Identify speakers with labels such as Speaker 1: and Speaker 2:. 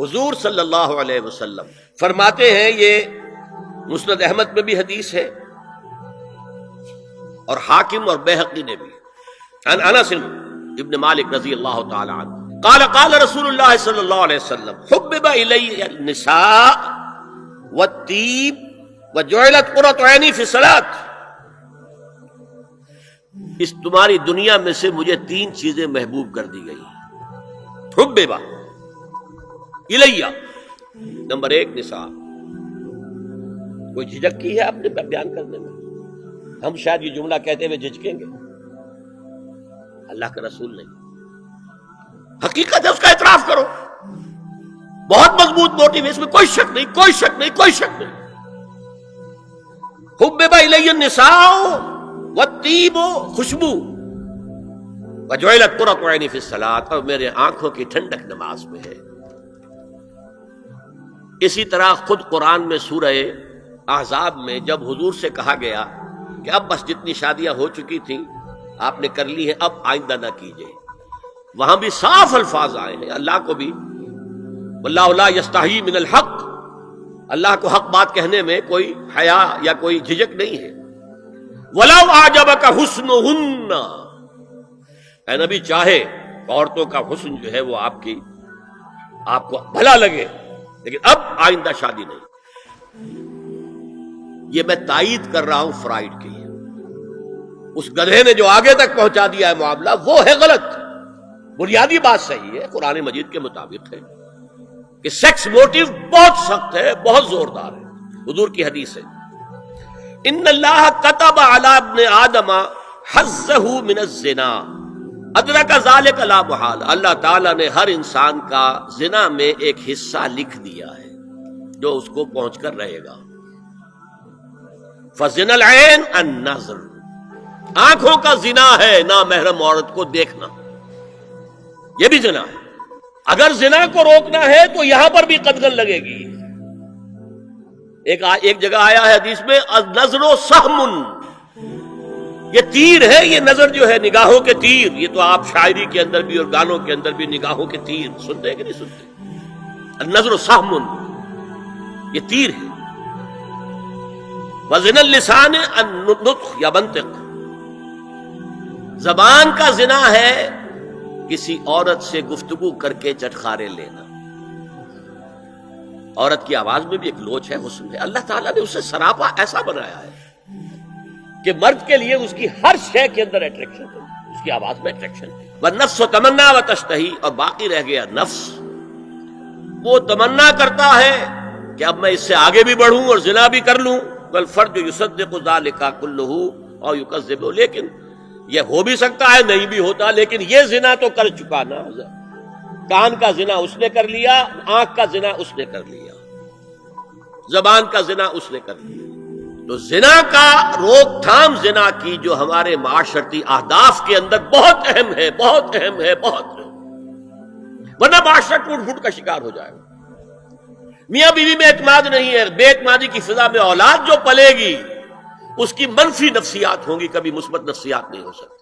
Speaker 1: حضور صلی اللہ علیہ وسلم فرماتے ہیں، یہ مسند احمد میں بھی حدیث ہے اور حاکم اور بیہقی نے بھی، عن انس ابن مالک رضی اللہ تعالی عنہ قال قال رسول اللہ صلی اللہ علیہ وسلم حبب الی النساء والطیب وجعلت قرۃ عینی فی الصلاۃ، اس تمہاری دنیا میں سے مجھے 3 چیزیں محبوب کر دی گئی. حبب الیہ، نمبر 1 نساء. کوئی جھجک کی ہے آپ نے بیان کرنے میں؟ ہم شاید یہ جملہ کہتے ہوئے جھجکیں گے، اللہ کا رسول نہیں. حقیقت ہے، اس کا اعتراف کرو. بہت مضبوط موٹیو ہے، اس میں کوئی شک نہیں، کوئی شک نہیں، کوئی شک نہیں. حبب الی النساء والطیب، خوشبو، وجعلت قرۃ عینی فی الصلاۃ، اور میرے آنکھوں کی ٹھنڈک نماز میں ہے. اسی طرح خود قرآن میں سورہ احزاب میں جب حضور سے کہا گیا کہ اب بس جتنی شادیاں ہو چکی تھیں آپ نے کر لی ہیں، اب آئندہ نہ کیجیے، وہاں بھی صاف الفاظ آئے ہیں. اللہ کو بھی واللہ لا یستحیی من الحق، اللہ کو حق بات کہنے میں کوئی حیا یا کوئی جھجک نہیں ہے. وَلَوْ أَعْجَبَكَ حُسْنُهُنَّ، اے نبی چاہے عورتوں کا حسن جو ہے وہ آپ کو بھلا لگے، لیکن اب آئندہ شادی نہیں. یہ میں تائید کر رہا ہوں فرائڈ کی. اس گدھے نے جو آگے تک پہنچا دیا ہے معاملہ وہ ہے غلط. بنیادی بات صحیح ہے، قرآن مجید کے مطابق ہے کہ سیکس موٹیو بہت سخت ہے، بہت زوردار ہے. حضور کی حدیث ہے، ان اللہ کتب علی ابن آدم حظہ من الزنا ادرک ذلک لا محال. اللہ تعالیٰ نے ہر انسان کا زنا میں ایک حصہ لکھ دیا ہے جو اس کو پہنچ کر رہے گا. فزنا العین النظر، آنکھوں کا زنا ہے نامحرم عورت کو دیکھنا، یہ بھی زنا ہے. اگر زنا کو روکنا ہے تو یہاں پر بھی قدغن لگے گی. ایک جگہ آیا ہے حدیث میں النظر سہم، یہ تیر ہے. یہ نظر جو ہے نگاہوں کے تیر، یہ تو آپ شاعری کے اندر بھی اور گانوں کے اندر بھی نگاہوں کے تیر سنتے ہیں کہ نہیں سنتے؟ النظر سہم، یہ تیر ہے. وزنا اللسان النطق یا منطق، زبان کا زنا ہے کسی عورت سے گفتگو کر کے چٹخارے لینا. عورت کی آواز میں بھی ایک لوچ ہے، حسن ہے. اللہ تعالیٰ نے اسے سراپا ایسا بنایا ہے کہ مرد کے لیے اس کی ہر شے کے اندر اٹریکشن ہے، اس کی آواز میں اٹریکشن ہے. والنفس تمنا وتشتہی، اور باقی رہ گیا نفس، وہ تمنا کرتا ہے کہ اب میں اس سے آگے بھی بڑھوں اور زنا بھی کر لوں. والفرج یصدق ذلک کلہ اور یکذب، لیکن یہ ہو بھی سکتا ہے نہیں بھی ہوتا، لیکن یہ زنا تو کر چکا نا. کان کا زنا اس نے کر لیا، آنکھ کا زنا اس نے کر لیا، زبان کا زنا اس نے کر لیا. تو زنا کا روک تھام، زنا کی جو ہمارے معاشرتی اہداف کے اندر بہت اہم ہے، بہت اہم ہے، بہت اہم، ورنہ معاشرہ ٹوٹ پھوٹ کا شکار ہو جائے گا. میاں بیوی میں اعتماد نہیں ہے، بے اعتمادی کی فضا میں اولاد جو پلے گی اس کی منفی نفسیات ہوں گی، کبھی مثبت نفسیات نہیں ہو سکتی.